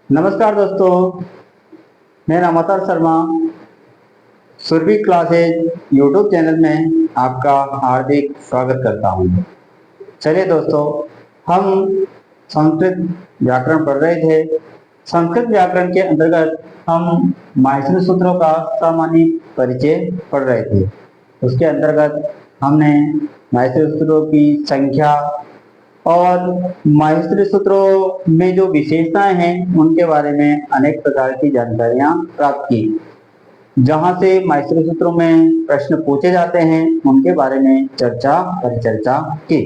नमस्कार दोस्तों, मैं Ramavatar Sharma Surabhi classes YouTube channel में आपका हार्दिक स्वागत करता हूं। चलिए दोस्तों, हम संस्कृत व्याकरण पढ़ रहे थे। संस्कृत व्याकरण के अंतर्गत हम माहेश्वरी सूत्रों का सामान्य परिचय पढ़ रहे थे। उसके अंतर्गत हमने माहेश्वरी सूत्रों की संख्या और माहेश्वरी सूत्रों में जो विशेषताएं हैं उनके बारे में अनेक प्रकार की जानकारियां प्राप्त की। जहां से माहेश्वरी सूत्रों में प्रश्न पूछे जाते हैं उनके बारे में परिचर्चा की।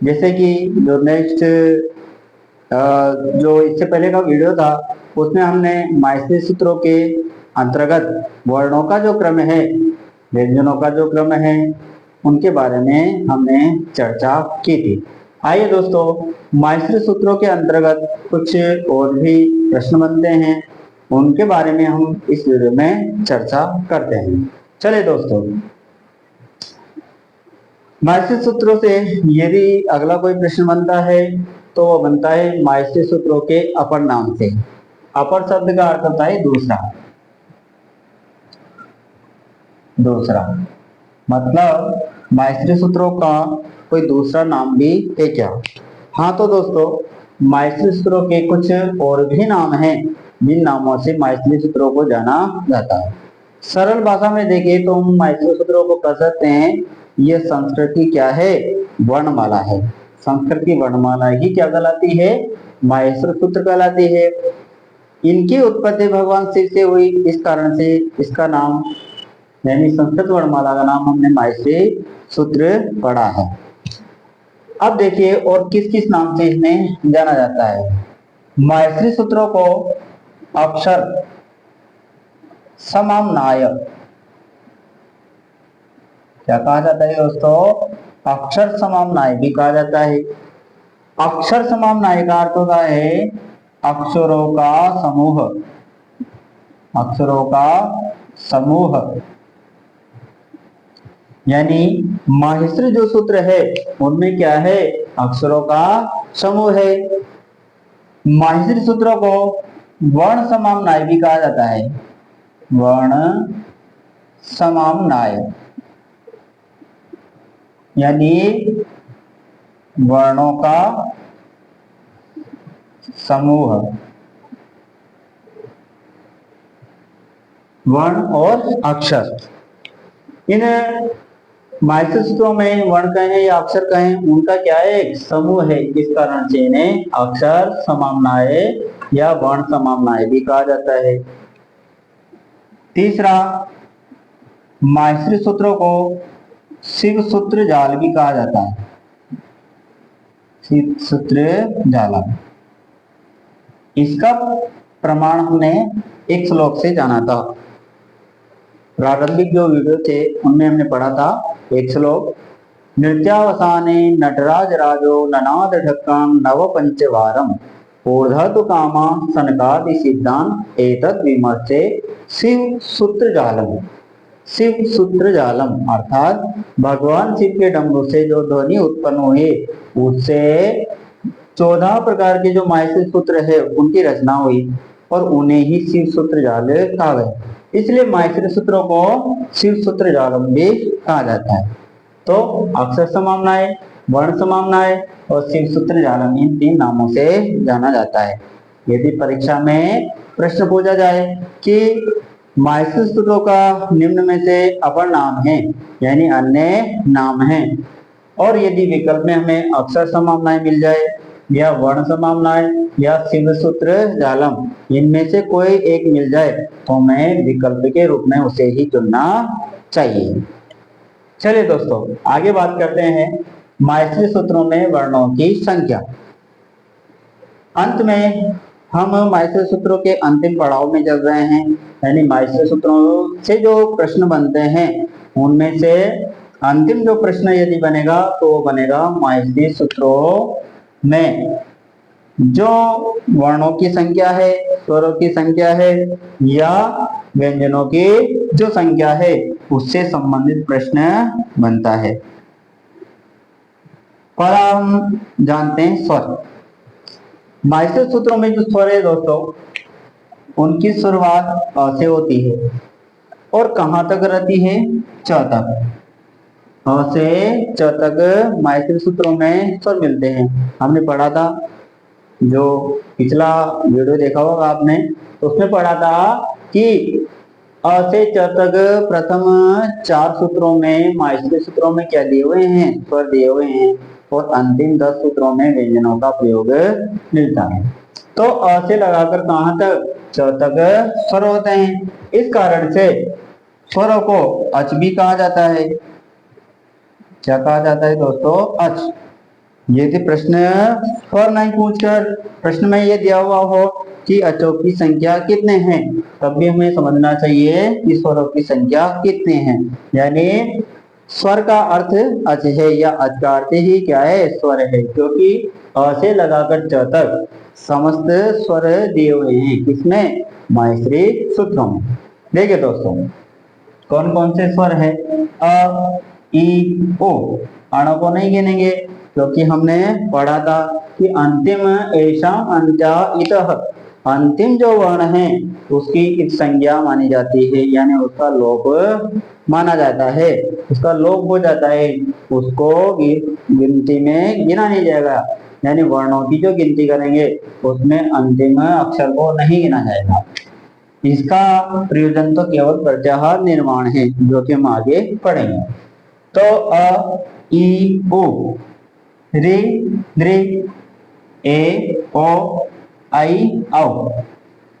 जैसे कि जो नेक्स्ट जो इससे पहले का वीडियो था उसमें हमने माहेश्वरी सूत्रों के अंतर्गत वर्णों का जो क्रम है, व्यंजनों का जो क्रम है, उनके बारे में हमने चर्चा की थी। आइए दोस्तों, माहेश्वरी सूत्रों के अंतर्गत कुछ और भी प्रश्न बनते हैं, उनके बारे में हम इस वीडियो में चर्चा करते हैं। चलिए दोस्तों, माहेश्वरी सूत्रों से यदि अगला कोई प्रश्न बनता है तो वो बनता है माहेश्वरी सूत्रों के अपर नाम से। अपर शब्द का अर्थ होता है दूसरा मतलब माहेश्वरी सूत्रों का कोई दूसरा नाम भी है क्या? हाँ तो दोस्तों, माहेश्वरी सूत्रों के कुछ और भी नाम हैं जिन नामों से माहेश्वरी सूत्रों को जाना जाता है। सरल भाषा में देखें तो हम माहेश्वरी सूत्रों को कह सकते हैं ये संस्कृत की क्या है? वर्णमाला है। संस्कृत की वर्णमाला ही क्या कहलाती है? माहेश्वरी सूत्र कहलाती है। इनकी उत्पत्ति भगवान शिव से हुई, इस कारण से इसका नाम यानी संस्कृत वर्णमाला का नाम हमने माहेश्वरी सूत्र पढ़ा है। अब देखिए और किस किस नाम से इन्हें जाना जाता है। माहेश्वरी सूत्रों को अक्षर समन्वय क्या कहा जाता है दोस्तों? अक्षर समन्वय भी कहा जाता है। अक्षर समन्वय का अर्थ होता है अक्षरों का समूह। अक्षरों का समूह यानी माहेश्वरी जो सूत्र है उनमें क्या है? अक्षरों का समूह है। माहेश्वरी सूत्रों को वर्ण समन्वय भी कहा जाता है। वर्ण समन्वय यानी वर्णों का समूह, वर्ण और अक्षर। इन माहेश्वरी सूत्रों में वर्ण कहें या अक्षर कहें, उनका क्या है? एक समूह है। इस कारण से इन्हें अक्षर समन्वय या वर्ण समन्वय भी कहा जाता है। तीसरा, माहेश्वरी सूत्रों को शिव सूत्र जाल भी कहा जाता है। शिव सूत्र जाल, इसका प्रमाण हमने एक श्लोक से जाना था। प्रारंभिक जो वीडियो थे उनमें हमने पढ़ा था एक श्लोक, नृत्यावसाने नटराज राजो ननाद ढक्काम नव पंचवारम ऊर्धतु कामा सनकादि सिद्धान एतद विमर्शे शिव सूत्र जालम। शिव सूत्र जालम अर्थात भगवान शिव के डमरू से जो ध्वनि उत्पन्न हुई उससे 14 प्रकार के जो माहेश्वरी सूत्र है उनकी रचना हुई और उन्हें ही शिव सूत्र जाल कहा गया। इसलिए माहेश्वरी सूत्रों को शिव सूत्र जालम भी कहा जाता है। तो अक्षर समन्वय, वर्ण समन्वय और शिव सूत्र जालम, इन 3 नामों से जाना जाता है। यदि परीक्षा में प्रश्न पूछा जाए कि माहेश्वरी सूत्रों का निम्न में से अपर नाम है यानी अन्य नाम है, और यदि विकल्प में हमें अक्षर समन्वय मिल जाए या वर्ण समन्वय या शिव सूत्र जालम, इनमें से कोई एक मिल जाए तो हमें विकल्प के रूप में उसे ही चुनना चाहिए। चलिए दोस्तों, आगे बात करते हैं माहेश्वरी सूत्रों में वर्णों की संख्या। अंत में हम माहेश्वरी सूत्रों के अंतिम पड़ाव में चल रहे हैं, यानी माहेश्वरी सूत्रों से जो प्रश्न बनते हैं उनमें से अंतिम जो प्रश्न यदि बनेगा तो वो बनेगा माहेश्वरी सूत्रों में जो वर्णों की संख्या है, स्वरों की संख्या है या व्यंजनों की जो संख्या है उससे संबंधित प्रश्न बनता है। पर हम जानते हैं स्वर। माइनर सूत्रों में जो स्वर है दोस्तों, उनकी शुरुआत अ से होती है और कहाँ तक रहती है, च तक। अ से च तक माइनर सूत्रों में स्वर मिलते हैं। हमने पढ़ा था, जो पिछला वीडियो देखा होगा आपने, उसमें पढ़ा था कि अ से च तक प्रथम 4 सूत्रों में, माइनर सूत्रों में क्या दिए हुए हैं, स्वर दिए हुए हैं, और अंतिम 10 सूत्रों में व्यंजनों का प्रयोग मिलता है। तो अ से लगाकर कहाँ तक, च तक स्वर होते हैं। इस कारण से स्वरों को अच भी कहा जाता है। क्या कहा जाता है दोस्तों, अच। यदि प्रश्न स्वर नहीं पूछकर प्रश्न में ये दिया हुआ हो कि अचों की संख्या कितने हैं, तब भी हमें समझना चाहिए कि स्वरों की संख्या कितने हैं। यानी स्वर का अर्थ अच है, या अच का अर्थ ही क्या है, स्वर है, क्योंकि अ से लगाकर च तक समस्त स्वर दिए हुए हैं। किसमें, माहेश्वरी सूत्रों में। देखिए दोस्तों, कौन कौन से स्वर है, अ ई ओ। अणों को नहीं गिनेंगे, क्योंकि हमने पढ़ा था कि अंतिम ऐसा अंत्या इतः, अंतिम जो वर्ण है उसकी इत संज्ञा मानी जाती है, यानी उसका लोप माना जाता है, उसका लोप हो जाता है, उसको गिनती में गिना नहीं जाएगा। यानी वर्णों की जो गिनती करेंगे उसमें अंतिम अक्षर को नहीं गिना जाएगा। इसका प्रयोजन तो केवल प्रत्याहार निर्माण है, जो कि हम आगे पढ़ेंगे। तो अ ई ओ, रे द्रे, ए ओ आई औ।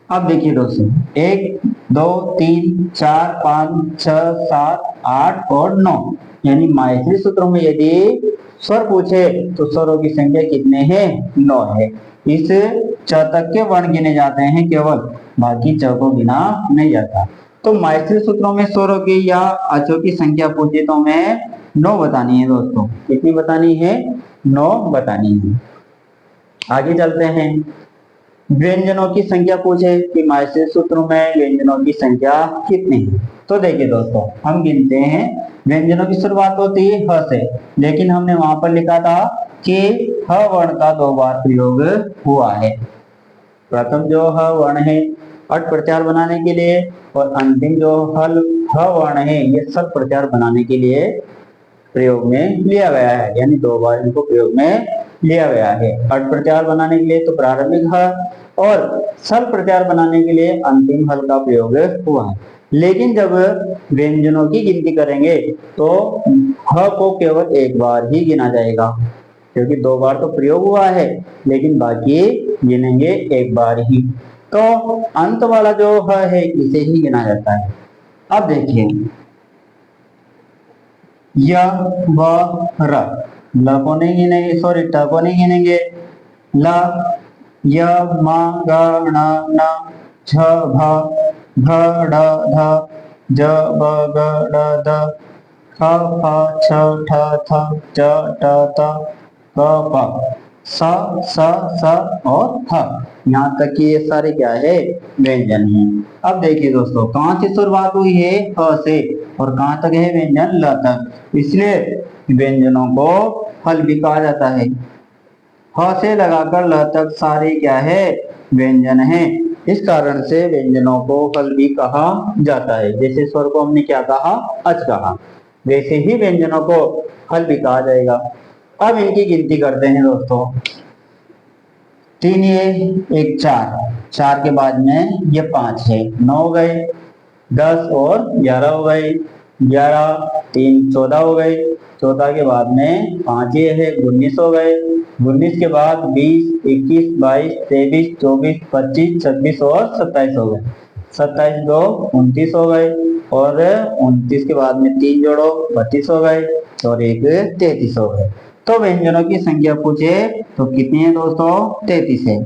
अब देखिए दोस्तों, 1 2 3 4 5 6 7 8 और 9, यानी माहेश्वरी सूत्रों में यदि स्वर पूछे तो स्वरों की संख्या कितने हैं, 9 है। इस च तक के वर्ण गिने जाते हैं केवल, बाकी च को गिना नहीं जाता। तो माहेश्वरी सूत्रों में स्वरों की या अचों की संख्या पूछे तो हमें 9 बतानी है दोस्तों। कितनी बतानी है, 9 बतानी है। आगे चलते हैं, व्यंजनों की संख्या पूछे कि माहेश्वरी सूत्रों में व्यंजनों की संख्या कितनी है। तो देखिए दोस्तों, हम गिनते हैं। व्यंजनों की शुरुआत होती है ह से, लेकिन हमने वहां पर लिखा था कि ह वर्ण का 2 बार प्रयोग हुआ है। प्रथम जो ह वर्ण है अट प्रत्याहार बनाने के लिए, और अंतिम जो ह वर्ण है ये सट प्रत्याहार बनाने के लिए प्रयोग में लिया गया है। यानी 2 बार इनको प्रयोग में लिया गया है। अट प्रत्याहार बनाने के लिए तो प्रारंभिक ह, और सल प्रत्याहार बनाने के लिए अंतिम हल का प्रयोग हुआ है। लेकिन जब व्यंजनों की गिनती करेंगे तो ह को केवल एक बार ही गिना जाएगा, क्योंकि 2 बार तो प्रयोग हुआ है, लेकिन बाकी गिनेंगे एक बार ही। तो अंत वाला जो ह है इसे ही गिना जाता है। अब देखिए, य व र, ल को नहीं गिनेंगे, सॉरी ट को नहीं गिनेंगे। ल य म ग ण न छ भ भ ढ ध ज ब ग ड द ख फ छ ठ थ च ट त क प स स स और ह। यहाँ तक कि ये सारे क्या है, व्यंजन हैं। अब देखिए दोस्तों, कहाँ से शुरुआत हुई है, ह से, और कहाँ तक है व्यंजन, ल तक। इसलिए व्यंजनों को हल भी कहा जाता है। ह से लगाकर ल तक सारे क्या है, व्यंजन है। इस कारण से व्यंजनों को हल भी कहा जाता है। जैसे स्वर को हमने क्या कहा, अच कहा, वैसे ही व्यंजनों को हल भी कहा जाएगा। अब इनकी गिनती करते हैं दोस्तों। 3 ये, एक 4, 4 के बाद में ये 5 है, 9 हो गए, 10 और 11 हो गए, 11 3 14 हो गए, 14 के बाद में 5 ये है, 19 हो गए, 19 के बाद 20 21 22 23 24 25 26 और 27 हो गए, 27 2 29 हो गए, और 29 के बाद में 3 जोड़ो 32 हो गए, और एक 33 हो गए। तो व्यंजनों की संख्या पूछे तो कितनी है दोस्तों, 33 है।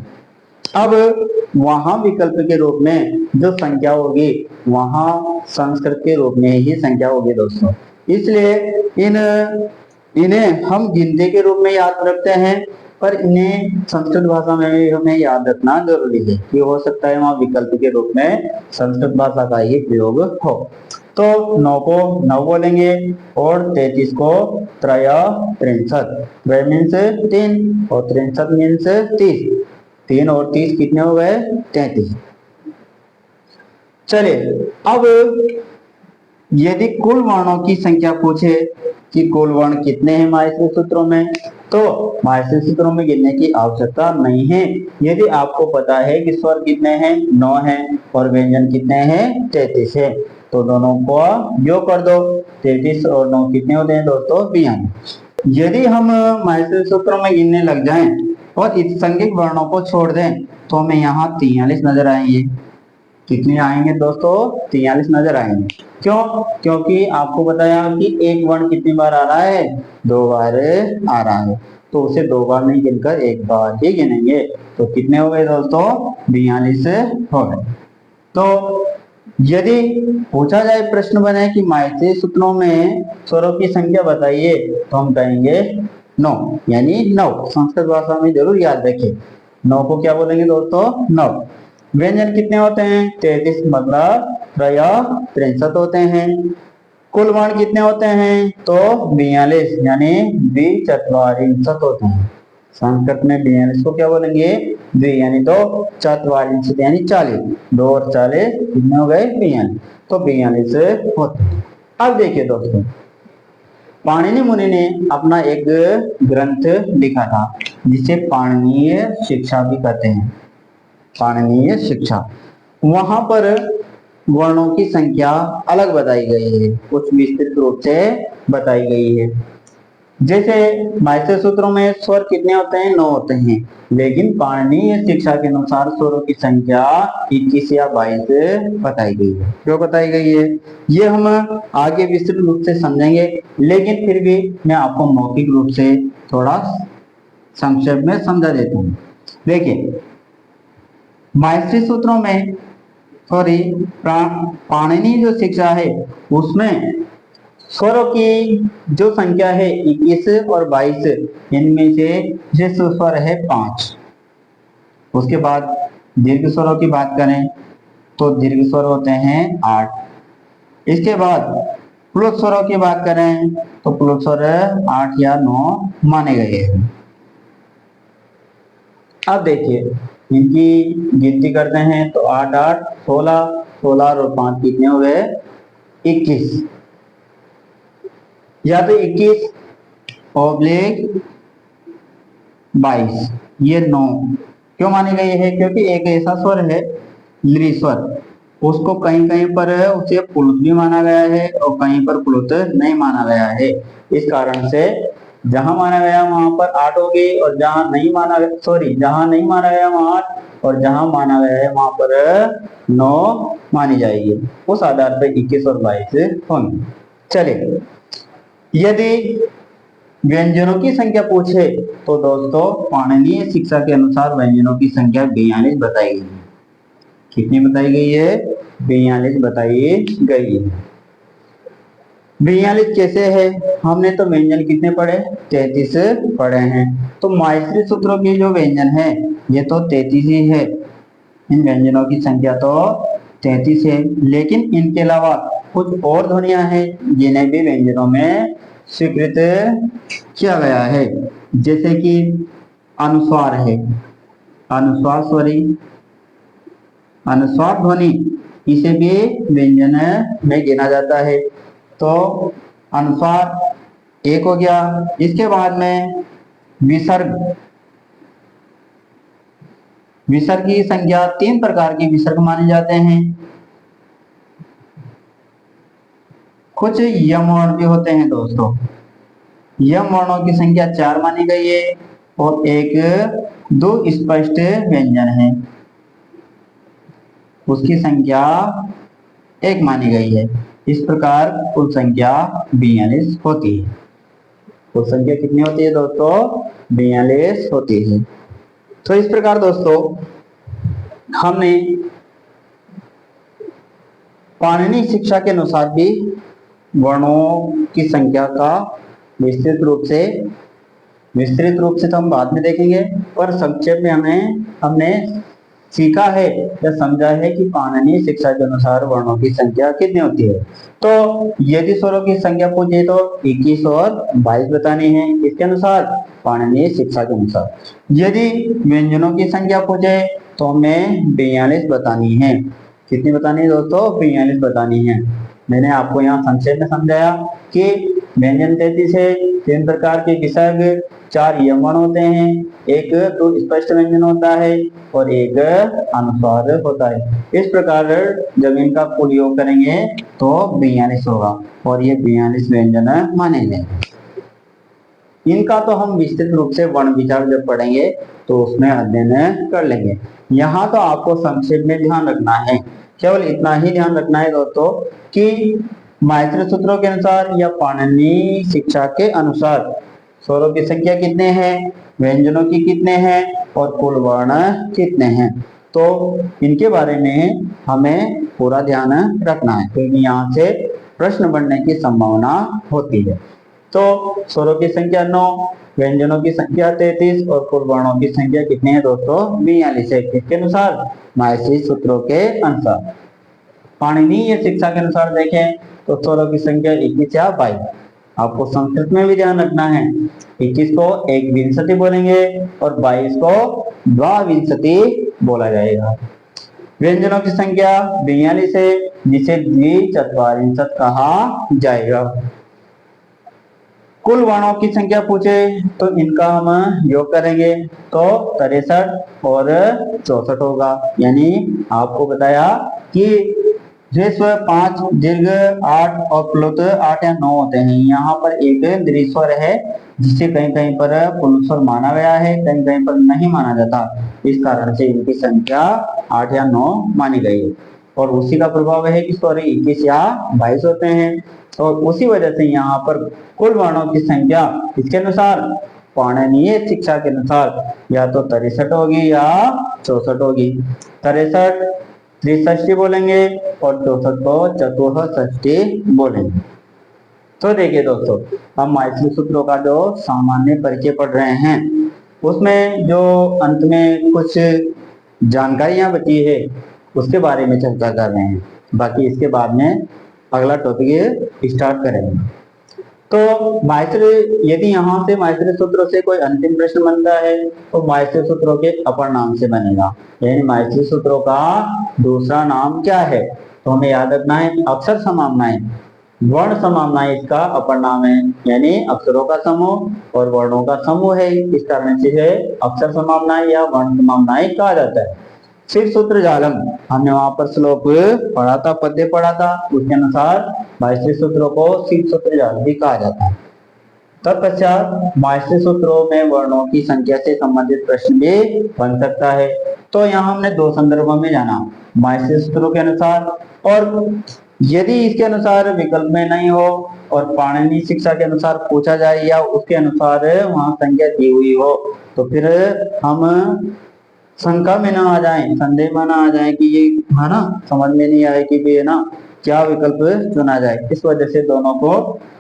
अब वहां विकल्प के रूप में जो संख्या होगी वहां संस्कृत के रूप में ही संख्या होगी दोस्तों। इसलिए इन्हें हम गिनती के रूप में याद रखते हैं, पर इन्हें संस्कृत भाषा में भी हमें याद रखना जरूरी है, कि हो सकता है वहां विकल्प के रूप में संस्कृत भाषा का ही प्रयोग हो। तो 9 को 9 बोलेंगे, और 33 को त्रय 63, मीन्स 3, और 63 मीन्स 30। 3 और 30 कितने हो गए? 33। चलिए अब यदि कुल वर्णों की संख्या पूछे कि कुल वर्ण कितने हैं माहेश्वरी सूत्रों में, तो माहेश्वरी सूत्रों में गिनने की आवश्यकता नहीं है। यदि आपको पता है कि स्वर कितने हैं? 9 हैं और व्यंजन कितने हैं? 33 है, तो दोनों को योग कर दो। 33 और 9 कितने होते हैं दोस्तों? 42। यदि हम माहेश्वरी सूत्रों में गिनने लग जाएं और इस संज्ञक वर्णों को छोड़ दें तो हमें यहाँ 43 नजर आएंगे। कितने आएंगे दोस्तों? 43 नजर आएंगे। क्यों? क्योंकि आपको बताया कि एक वर्ण कितनी बार आ रहा है? 2 बार आ रहा है, तो उसे 2 बार नहीं गिनकर 1 बार ही गिनेंगे। तो कितने हो गए दोस्तों? 42 हो गए। तो यदि पूछा जाए, प्रश्न बने कि माहेश्वरी सूत्रों में स्वरों की संख्या बताइए, तो हम कहेंगे 9, यानी 9। संस्कृत भाषा में जरूर याद रखें, 9 को क्या बोलेंगे दोस्तों? 9। व्यंजन कितने होते हैं? 33, मतलब त्रय 63 होते हैं। कुल वर्ण कितने होते हैं? तो 42, यानी द्विचत्वारिंशत् होते हैं। संस्कृत में 42 को क्या बोलेंगे? द्वि, यानी 2, चत्वारिंशत् यानी 40। 2 और 40 कितने हो गए? 42। तो 42 होते हैं। अब देखिए दोस्तों, पाणिनि मुनि ने अपना एक ग्रंथ लिखा था जिसे पाणिनीय शिक्षा भी कहते हैं। पाणिनीय शिक्षा, वहां पर वर्णों की संख्या अलग बताई गई है, कुछ विस्तृत रूप से बताई गई है। जैसे माहेश्वरी सूत्रों में स्वर कितने होते हैं? 9 होते हैं, लेकिन पाणिनीय शिक्षा के अनुसार स्वरों की संख्या 21 या 22 बताई गई है। क्यों बताई गई है, ये हम आगे विस्तृत रूप से समझेंगे, लेकिन फिर भी मैं आपको मौखिक रूप से थोड़ा संक्षेप में समझा देता हूँ। देखिए, माहेश्वरी सूत्रों में पाणिनि जो शिक्षा है उसमें स्वरों की जो संख्या है 21 और 22, इनमें से विशेष स्वर है 5। उसके बाद दीर्घ स्वरों की बात करें तो दीर्घ स्वर होते हैं 8। इसके बाद प्लुत स्वरों की बात करें तो प्लुत स्वर 8 या 9 माने गए हैं। अब देखिए, इनकी गिनती करते हैं तो 8 8 16, 16 और 5 कितने हो गए? 21। या तो 21 ओब्लिक 22, ये 9 क्यों माने गए हैं? क्योंकि एक ऐसा स्वर है लृ स्वर, उसको कहीं कहीं पर उसे प्लुत भी माना गया है और कहीं पर प्लुत नहीं माना गया है। इस कारण से जहां माना गया वहां पर 8 होगी और जहां नहीं माना गया वहां 8, और जहां माना गया है वहां पर 9 मानी जाएगी। उस आधार पर 21 और 22 होंगे। चलिए, यदि व्यंजनों की संख्या पूछे तो दोस्तों पाणिनीय शिक्षा के अनुसार व्यंजनों की संख्या 42 बताई गई है। कितनी बताई गई है? 42 बताई गई है। 42 कैसे है? हमने तो व्यंजन कितने पढ़े? 33 पढ़े हैं। तो माहेश्वरी सूत्रों के जो व्यंजन है ये तो 33 ही है। इन व्यंजनों की संख्या तो 33 है, लेकिन इनके अलावा कुछ और ध्वनियां हैं जिन्हें भी व्यंजनों में स्वीकृत किया गया है। जैसे कि अनुस्वार है, अनुस्वार स्वरी, अनुस्वार ध्वनि, इसे भी व्यंजन में गिना जाता है। तो अनुस्वार एक हो गया। इसके बाद में विसर्ग, विसर्ग की संख्या 3 प्रकार के विसर्ग माने जाते हैं। कुछ यम वर्ण भी होते हैं दोस्तों। यम वर्णों की संख्या 4 मानी गई है और एक 2 स्पष्ट व्यंजन है, उसकी संख्या 1 मानी गई है। इस प्रकार कुल संख्या 42 होती है। कुल संख्या कितनी होती है दोस्तों? 42 होती है। तो इस प्रकार दोस्तों हमने पाणिनि शिक्षा के अनुसार भी वर्णों की संख्या का विस्तृत रूप से तो हम बाद में देखेंगे, पर संक्षेप में हमने सीखा है या समझा है कि पाणिनीय शिक्षा के अनुसार वर्णों की संख्या कितनी होती है। तो यदि स्वरों की संख्या पूछे तो 21 और 22 बतानी है इसके अनुसार, पाणिनीय शिक्षा के अनुसार। यदि व्यंजनों की संख्या पूछे तो हमें 42 बतानी है। कितनी बतानी है दोस्तों? 42 बतानी है। मैंने आपको यहाँ संक्षेप में समझाया कि व्यंजन 33 है, 3 प्रकार के विसर्ग, 4 यमन होते हैं, एक तो स्पष्ट व्यंजन होता है और एक अनुस्वार होता है। इस प्रकार जब इनका कुल योग करेंगे तो 42 होगा और ये 42 व्यंजन मानेंगे। इनका तो हम विस्तृत रूप से वर्ण विचार जब पढ़ेंगे तो उसमें अध्ययन कर लेंगे। यहाँ तो आपको संक्षेप में ध्यान रखना है, केवल इतना ही ध्यान रखना है दोस्तों कि माहेश्वरी सूत्रों के अनुसार या पाणिनीय शिक्षा के अनुसार स्वरों की संख्या कितने हैं, व्यंजनों की कितने हैं और कुल वर्ण कितने हैं। तो इनके बारे में हमें पूरा ध्यान रखना है क्योंकि यहाँ से प्रश्न बनने की संभावना होती है। तो स्वरों की संख्या 9, व्यंजनों की संख्या 33 और कुल वर्णों की संख्या कितनी है दोस्तों? 42 है। किसके अनुसार? माहेश्वरी सूत्रों के अनुसार। पाणिनीय शिक्षा के अनुसार देखें तो स्वरों की संख्या 21 या 22। आपको संस्कृत में भी ध्यान रखना है, 21 को एक विंशति बोलेंगे और 22 को द्वाविंशति बोला जाएगा। व्यंजनों की संख्या 42 है जिसे द्विचत्वारिंशत् कहा जाएगा। कुल वर्णों की संख्या पूछे तो इनका हम योग करेंगे तो 63 और 64 होगा। यानी आपको बताया कि ह्रस्व 5, दीर्घ 8 और प्लुत 8 या 9 होते हैं। यहाँ पर एक दृश्वर है जिसे कहीं कहीं पर पुल्लस्वर माना गया है, कहीं कहीं पर नहीं माना जाता। इस कारण से इनकी संख्या 8 या 9 मानी गई है और उसी का प्रभाव है कि स्वर 21 या 22 होते हैं और उसी वजह से यहाँ पर कुल वर्णों की संख्या इसके अनुसार, पाणिनीय शिक्षा के अनुसार या तो 63 होगी या 64 होगी। 63 त्रिषष्ठी बोलेंगे और 64 को चतुष्षष्ठी बोलेंगे। तो देखिए दोस्तों, हम माहेश्वरी सूत्रों का जो सामान्य परिचय पढ़ रहे हैं उसमें जो अंत में कुछ जानकारियां बची है उसके बारे में चर्चा कर रहे हैं। बाकी इसके बाद में अगला टॉपिक स्टार्ट करेंगे। तो माहेश्वरी, यदि यहाँ से माहेश्वरी सूत्रों से कोई अंतिम प्रश्न बनता है तो माहेश्वरी सूत्रों के अपर नाम से बनेगा। यानी माहेश्वरी सूत्रों का दूसरा नाम क्या है? तो हमें याद रखना है अक्षर समाम्नाएं, वर्ण समाम्नाएं इसका अपर नाम है। यानी अक्षरों का समूह और वर्णों का समूह है, इस कारण से अक्षर समाम्नाएं या वर्ण समाम्नाएं कहा जाता है। फिर सूत्र जालम, हमने वहां पर श्लोक पढ़ा था, पद्य पढ़ा था, उसके अनुसार माहेश्वरी सूत्रों को शीर्ष सूत्र जालम भी कहा जाता है। तत्पश्चात माहेश्वरी सूत्रों में वर्णों की संख्या से संबंधित प्रश्न भी बन सकता है। तो यहाँ हमने 2 संदर्भों में जाना, माहेश्वरी सूत्रों के अनुसार और यदि इसके अनुसार विकल्प में नहीं हो और पाणिनीय शिक्षा के अनुसार पूछा जाए या उसके अनुसार वहां संख्या दी हुई हो तो फिर हम शंका में ना आ जाए, संदेह में ना आ जाए कि ये है ना, समझ में नहीं आए कि भी है ना क्या विकल्प चुना जाए। इस वजह से दोनों को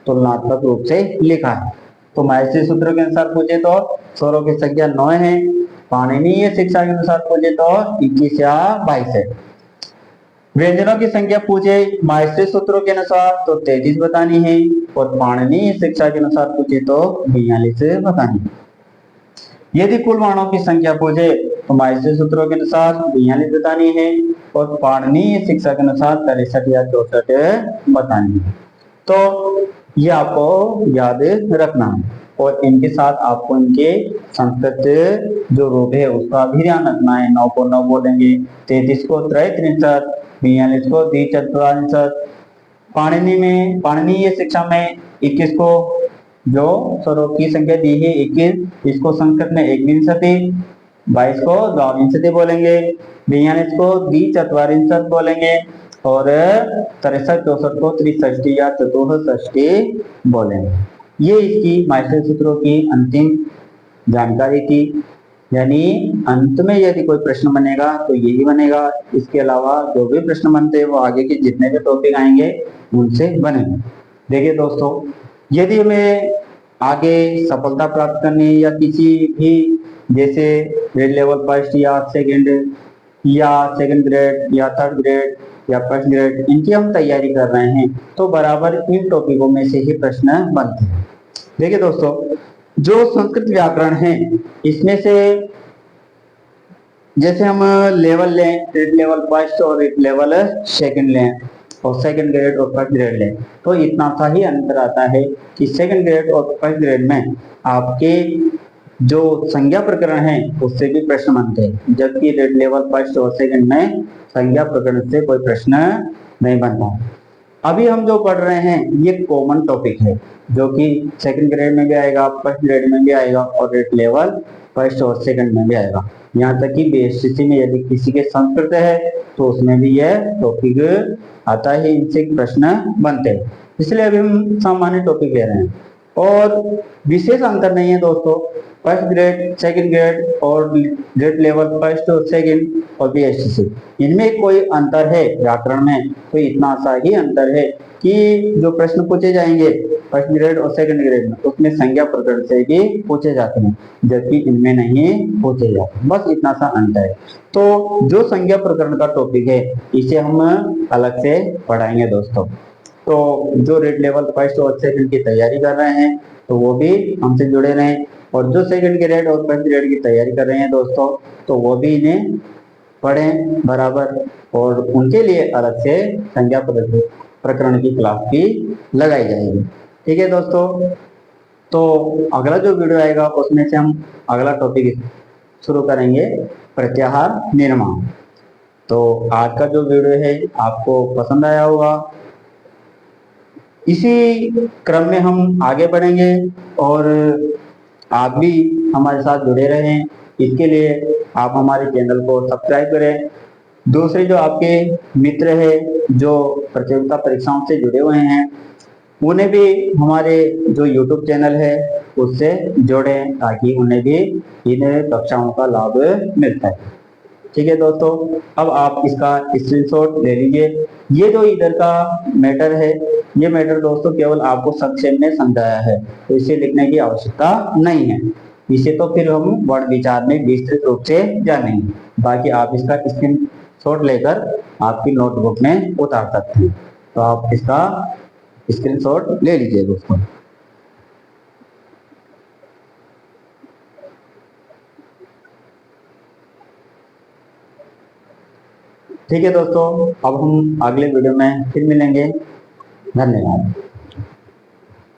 तुलनात्मक रूप से लिखा है। तो माहेश्वरी सूत्र के अनुसार पूछे तो स्वरों की संख्या 9 है, पाणिनीय शिक्षा के अनुसार पूछे तो 21 या 22 है। व्यंजनों की संख्या पूछे माहेश्वरी सूत्रों के अनुसार तो 33 बतानी है और पाणिनीय शिक्षा के अनुसार पूछे तो 42 बतानी है। यदि कुल वर्णों की संख्या पूछे तो माहेश्वरी सूत्रों के अनुसार 42 बतानी है और पाणिनीय शिक्षा के अनुसार 63 या 64 बतानी है। तो ये आपको याद रखना है और इनके साथ आपको इनके संस्कृत जो रूप है उसका भी ध्यान रखना है। 9 को 9 बोलेंगे, 33 को त्रैत्रिंशत्, 42 को द्विचत्वारिंशत्। पाणिनीय शिक्षा में 21 को जो स्वरों की संख्या दी है 21, इसको संस्कृत में एक विंशति, 22 को द्वाविंशति बोलेंगे, 42 को द्विचत्वारिंशत् बोलेंगे और 63 64 को त्रिषष्ठी या चतुष्षष्ठी बोलेंगे। ये इसकी माहेश्वरी सूत्रों की अंतिम जानकारी थी। यानी अंत में यदि कोई प्रश्न बनेगा तो यही बनेगा, इसके अलावा जो भी प्रश्न बनते हैं वो आगे के जितने भी टॉपिक आएंगे उनसे बनेंगे। देखिए दोस्तों, यदि हमें आगे सफलता प्राप्त करनी है या किसी भी जैसे ग्रेड लेवल फर्स्ट या सेकेंड या सेकंड ग्रेड या थर्ड ग्रेड या फर्स्ट ग्रेड, इनकी हम तैयारी कर रहे हैं तो बराबर इन टॉपिकों में से ही प्रश्न बनते हैं। देखिए दोस्तों, जो संस्कृत व्याकरण है इसमें से जैसे हम लेवल लें, रेट लेवल फर्स्ट और रेट लेवल सेकंड लें और सेकंड ग्रेड और फर्स्ट ग्रेड लें, तो इतना सा ही अंतर आता है कि सेकंड ग्रेड और फर्स्ट ग्रेड में आपके जो संज्ञा प्रकरण है उससे भी प्रश्न बनते हैं, जबकि रेट लेवल फर्स्ट और सेकंड में संज्ञा प्रकरण से कोई प्रश्न नहीं बनता। अभी हम जो पढ़ रहे हैं ये कॉमन टॉपिक है, जो कि सेकंड ग्रेड में भी आएगा, फर्स्ट ग्रेड में भी आएगा और रेट लेवल फर्स्ट और सेकंड में भी आएगा। यहाँ तक कि बीएससीसी में यदि किसी के संस्कृत है तो उसमें भी यह टॉपिक आता है, इनसे प्रश्न बनते हैं। इसलिए अभी हम सामान्य टॉपिक ले रहे हैं और विशेष अंतर नहीं है दोस्तों। फर्स्ट ग्रेड, सेकंड ग्रेड और ग्रेड लेवल फर्स्ट और सेकंड और बीएससी, इनमें कोई अंतर है व्याकरण में तो इतना सा ही अंतर है कि जो प्रश्न पूछे जाएंगे फर्स्ट ग्रेड और सेकंड ग्रेड में उसमें संज्ञा प्रकरण से ही पूछे जाते हैं, जबकि इनमें नहीं पूछे जाते, बस इतना सा अंतर है। तो जो संज्ञा प्रकरण का टॉपिक है इसे हम अलग से पढ़ाएंगे दोस्तों। तो जो रेड लेवल फर्स्ट और सेकंड की तैयारी कर रहे हैं तो वो भी हमसे जुड़े रहें, और जो सेकंड ग्रेड और फर्स्ट ग्रेड की तैयारी कर रहे हैं दोस्तों तो वो भी इन्हें पढ़ें बराबर, और उनके लिए अलग से संज्ञा प्रकरण की क्लास भी लगाई जाएगी। ठीक है दोस्तों, तो अगला जो वीडियो आएगा उसमें से हम अगला टॉपिक शुरू करेंगे, प्रत्याहार निर्माण। तो आज का जो वीडियो है आपको पसंद आया होगा। इसी क्रम में हम आगे बढ़ेंगे और आप भी हमारे साथ जुड़े रहें। इसके लिए आप हमारे चैनल को सब्सक्राइब करें। दूसरे जो आपके मित्र हैं जो प्रतियोगिता परीक्षाओं से जुड़े हुए हैं उन्हें भी हमारे जो YouTube चैनल है उससे जोड़ें ताकि उन्हें भी इन कक्षाओं का लाभ मिलता है। ठीक है दोस्तों, अब आप इसका स्क्रीनशॉट ले लीजिए। ये जो इधर का मैटर है ये मैटर दोस्तों केवल आपको संक्षेप में समझाया है, तो इसे लिखने की आवश्यकता नहीं है। इसे तो फिर हम वर्ण विचार में विस्तृत रूप से जानेंगे। बाकी आप इसका स्क्रीनशॉट लेकर आपकी नोटबुक में उतार सकते हैं, तो आप इसका स्क्रीनशॉट ले लीजिए दोस्तों। ठीक है दोस्तों, अब हम अगले वीडियो में फिर मिलेंगे। धन्यवाद।